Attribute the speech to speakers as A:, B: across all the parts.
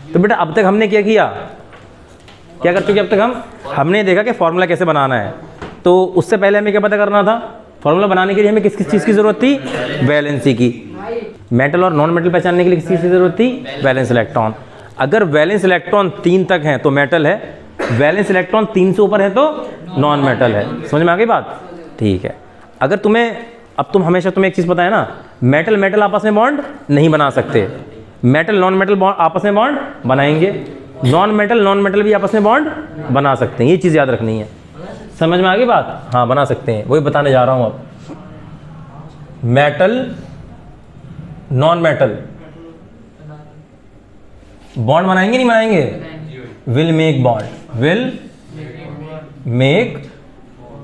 A: तो बेटा अब तक हमने क्या किया, क्या कर चुके अब तक हमने देखा कि फॉर्मूला कैसे बनाना है। तो उससे पहले हमें क्या पता करना था, फॉर्मूला बनाने के लिए हमें किस किस चीज़ की ज़रूरत थी, वैलेंसी की। मेटल और नॉन मेटल पहचानने के लिए किस चीज़ की ज़रूरत थी, वैलेंस इलेक्ट्रॉन। अगर वैलेंस इलेक्ट्रॉन 3 तक हैं तो मेटल है, वैलेंस इलेक्ट्रॉन 3 से ऊपर है तो नॉन मेटल है। समझ में आ गई बात? ठीक है। अगर तुम्हें, अब तुम हमेशा तुम्हें एक चीज़ पता है ना, मेटल मेटल आपस में बॉन्ड नहीं बना सकते, मेटल नॉन मेटल आपस में बॉन्ड बनाएंगे, नॉन मेटल भी आपस में बॉन्ड बना सकते हैं। ये चीज़ याद रखनी है। समझ में आ गई बात? हाँ बना सकते हैं, वही बताने जा रहा हूँ अब। मेटल नॉन मेटल बॉन्ड बनाएंगे नहीं बनाएंगे, will make bond, will make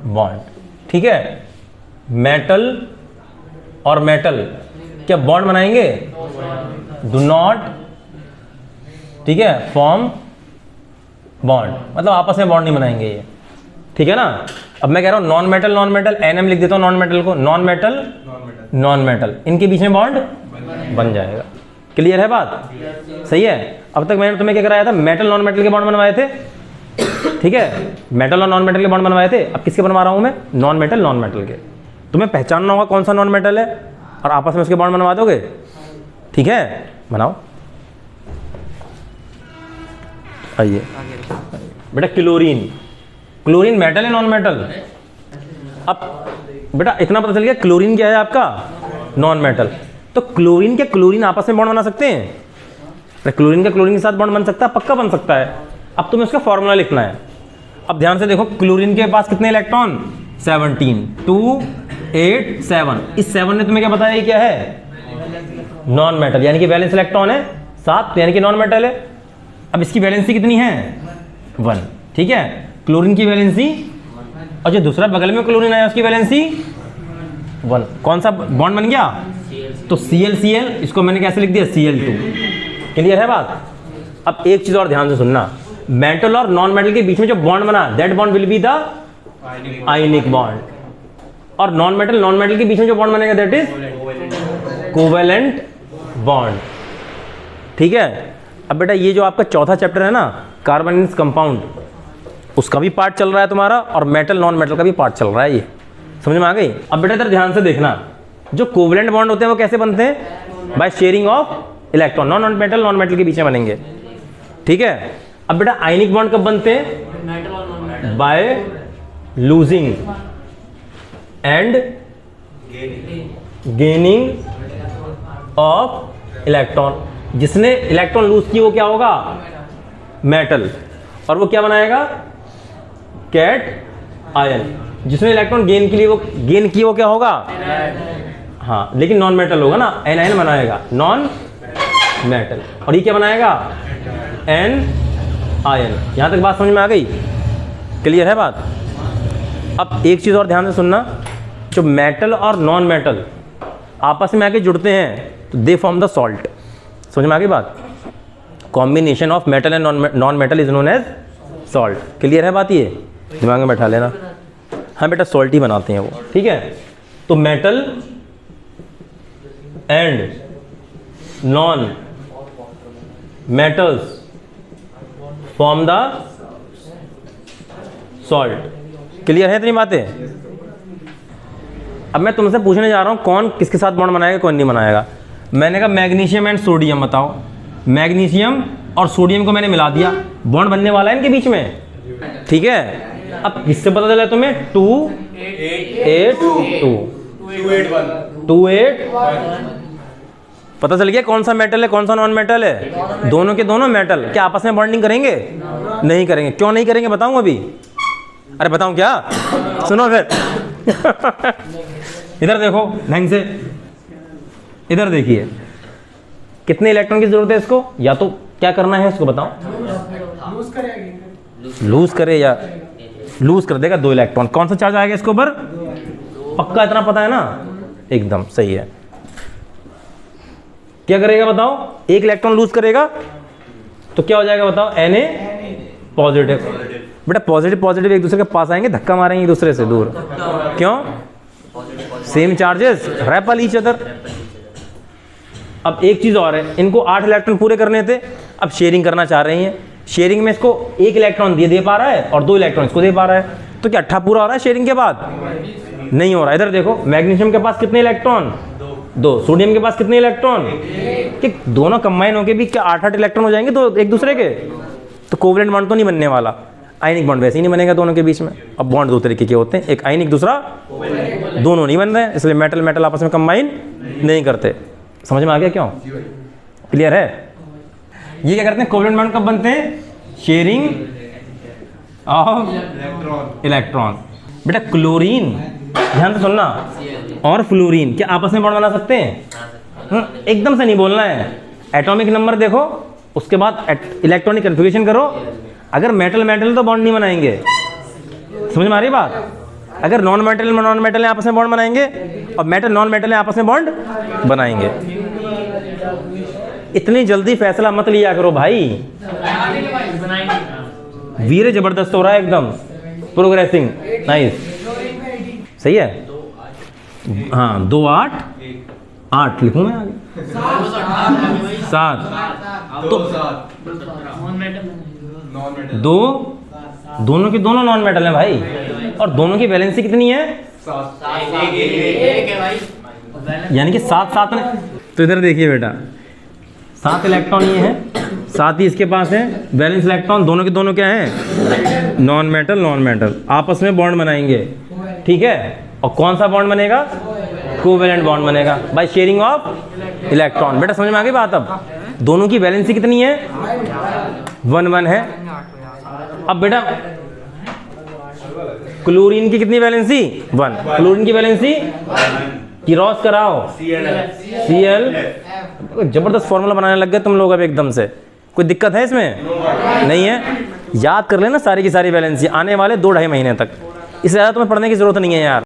A: bond. ठीक है। मेटल और मेटल क्या बॉन्ड बनाएंगे, डू नॉट, ठीक है, फॉर्म बॉन्ड, मतलब आपस में बॉन्ड नहीं बनाएंगे ये। ठीक है ना। अब मैं कह रहा हूं नॉन मेटल एनएम लिख देता हूं, नॉन मेटल को नॉन मेटल, इनके बीच में बॉन्ड बन जाएगा। क्लियर है बात? सही है। अब तक मैंने तुम्हें क्या कराया था, मेटल नॉन मेटल के बॉन्ड बनवाए थे। ठीक है, मेटल और नॉन मेटल के बॉन्ड बनवाए थे। अब किसके बनवा रहा हूं मैं, नॉन मेटल के। तुम्हें पहचानना होगा कौन सा नॉन मेटल है और आपस में उसके बॉन्ड बनवा दोगे। ठीक है, बनाओ। आइए बेटा, क्लोरीन मेटल है नॉन मेटल। अब बेटा इतना पता चल गया, क्लोरीन क्या है आपका, नॉन मेटल। तो क्लोरीन के क्लोरीन आपस में बॉन्ड बना सकते हैं, क्लोरीन का क्लोरीन के साथ बॉन्ड बन सकता है, पक्का बन सकता है। अब तुम्हें उसका फॉर्मूला लिखना है। अब ध्यान से देखो, क्लोरीन के पास कितने इलेक्ट्रॉन, 17, 2 8 7। इस 7 ने तुम्हें क्या बताया, ये क्या है, नॉन मेटल, यानी कि वैलेंस इलेक्ट्रॉन है 7, यानी कि नॉन मेटल है। अब इसकी वैलेंसी कितनी है, 1। ठीक है, क्लोरीन की वैलेंसी, और जो दूसरा बगल में क्लोरीन आया उसकी वैलेंसी 1। कौन सा बॉन्ड बन गया, तो Cl, इसको मैंने कैसे लिख दिया, Cl2। क्लियर है बात? अब एक चीज और ध्यान से सुनना, मेटल और नॉन मेटल के बीच में जो बॉन्ड बना, that bond will be the ionic bond, और नॉन मेटल के बीच में जो बॉन्ड बनेगा दैट इज कोवेलेंट बॉन्ड। ठीक है। अब बेटा ये जो आपका चौथा चैप्टर है ना, कार्बोनिल्स कंपाउंड, उसका भी पार्ट चल रहा है तुम्हारा, और मेटल नॉन मेटल का भी पार्ट चल रहा है। ये समझ में आ गई? अब बेटा इधर ध्यान से देखना, जो कोवेलेंट बॉन्ड होते हैं वो कैसे बनते हैं, by sharing of electron, non metal के बीच में बनेंगे। ठीक है। अब बेटा आयनिक बॉन्ड कब बनते हैं, by losing and gaining of electron. जिसने इलेक्ट्रॉन लूज की वो क्या होगा, मेटल, और वो क्या बनाएगा, कैट आयन। जिसने इलेक्ट्रॉन गेन की वो क्या होगा, हाँ, लेकिन नॉन मेटल होगा ना, एनायन बनाएगा, नॉन मेटल। और ये क्या बनाएगा, एन आयन। यहां तक बात समझ में आ गई? क्लियर है बात? अब एक चीज और ध्यान से सुनना, जो मेटल और नॉन मेटल आपस में आके जुड़ते हैं तो दे फॉर्म द सॉल्ट। समझ में आ गई बात? Combination of metal and non metal is known as salt. Clear है बात? ये दिमाग में बैठा लेना। हाँ बेटा, सॉल्ट ही बनाते हैं वो। ठीक है। तो metal and non metals form the salt. Clear है इतनी बातें? अब मैं तुमसे पूछने जा रहा हूं, कौन किसके साथ बॉन्ड बनाएगा, कौन नहीं बनाएगा। मैंने कहा मैग्नीशियम एंड सोडियम बताओ। मैग्नीशियम और सोडियम को मैंने मिला दिया, बॉन्ड बनने वाला है इनके बीच में। ठीक है। अब किससे पता चला तुम्हें, 2 8 2 2 8 पता चल गया कौन सा मेटल है कौन सा नॉन मेटल है। दोनों के दोनों मेटल क्या आपस में बॉन्डिंग करेंगे? नहीं करेंगे। क्यों नहीं करेंगे बताऊं अभी? अरे बताऊं क्या? सुनो फिर। इधर देखो ढंग से, इधर देखिए, कितने इलेक्ट्रॉन की जरूरत है इसको? या तो क्या करना है इसको बताओ, लूज करे या लूज कर देगा 2 इलेक्ट्रॉन। कौन सा चार्ज आएगा इसके ऊपर? पक्का इतना पता है ना? एकदम सही है। क्या करेगा बताओ? 1 इलेक्ट्रॉन लूज करेगा तो क्या हो जाएगा बताओ? Na positive. बेटा पॉजिटिव एक दूसरे के पास आएंगे, धक्का मारेंगे एक दूसरे से दूर। क्यों? Same charges REPL each other. अब एक चीज़ और है, इनको 8 इलेक्ट्रॉन पूरे करने थे, अब शेयरिंग करना चाह रहे हैं। शेयरिंग में इसको 1 इलेक्ट्रॉन दे पा रहा है और 2 इलेक्ट्रॉन इसको दे पा रहा है, तो क्या 8 पूरा हो रहा है शेयरिंग के बाद? नहीं हो रहा। इधर देखो, मैग्नीशियम के पास कितने इलेक्ट्रॉन? 2। सोडियम के पास कितने इलेक्ट्रॉन? कि दोनों कंबाइन होके भी क्या 8-8 इलेक्ट्रॉन हो जाएंगे तो एक दूसरे के? तो कोवलेंट बॉन्ड तो नहीं बनने वाला। आयनिक बॉन्ड वैसे ही नहीं बनेगा दोनों के बीच में। अब बॉन्ड 2 तरीके के होते हैं, एक आयनिक, दूसरा दोनों नहीं बन रहे हैं, इसलिए मेटल मेटल आपस में कंबाइन नहीं करते। समझ में आ गया क्यों? क्लियर है? ये क्या करते हैं, कोवलेंट बॉन्ड कब बनते हैं? Sharing of electron. बेटा क्लोरीन, ध्यान से सुनना, और फ्लोरीन क्या आपस में बॉन्ड बना सकते हैं? एकदम से नहीं बोलना है। एटॉमिक नंबर देखो, उसके बाद इलेक्ट्रॉनिक कन्फिगरेशन करो। अगर मेटल मेटल तो बॉन्ड नहीं बनाएंगे। समझ में आ रही बात? अगर नॉन मेटल आपस में बॉन्ड बनाएंगे और मेटल नॉन मेटल आपस में बॉन्ड बनाएंगे। इतनी जल्दी फैसला मत लिया करो भाई। वीर जबरदस्त हो रहा है एकदम, प्रोग्रेसिंग नाइस। सही है? हाँ, 2 8 8 लिखूं मैं आगे? 7 तो 2, दोनों के दोनों नॉन मेटल हैं भाई, और दोनों की वैलेंसी कितनी है? 7। यानी कि 7 7 में। तो इधर देखिए बेटा, 7 इलेक्ट्रॉन ये हैं, 7 ही इसके पास है। वैलेंस इलेक्ट्रॉन दोनों के दोनों क्या हैं? नॉन मेटल आपस में बॉन्ड बनाएंगे। ठीक है? और कौन सा बॉन्ड बनेगा? कोवेलेंट बॉन्ड बनेगा बाय शेयरिंग ऑफ इलेक्ट्रॉन। बेटा समझ में आ गई बात? अब दोनों की वैलेंसी कितनी है? 1 1 है। अब बेटा क्लोरीन की कितनी वैलेंसी? 1। क्लोरीन की वैलेंसी क्रॉस कराओ, Cl। जबरदस्त फॉर्मूला बनाने लग गए तुम लोग अब एकदम से। कोई दिक्कत है इसमें? नहीं है। याद कर लेना सारी की सारी वैलेंसी आने वाले 2-2.5 महीने तक। इससे ज़्यादा तुम्हें पढ़ने की जरूरत नहीं है यार।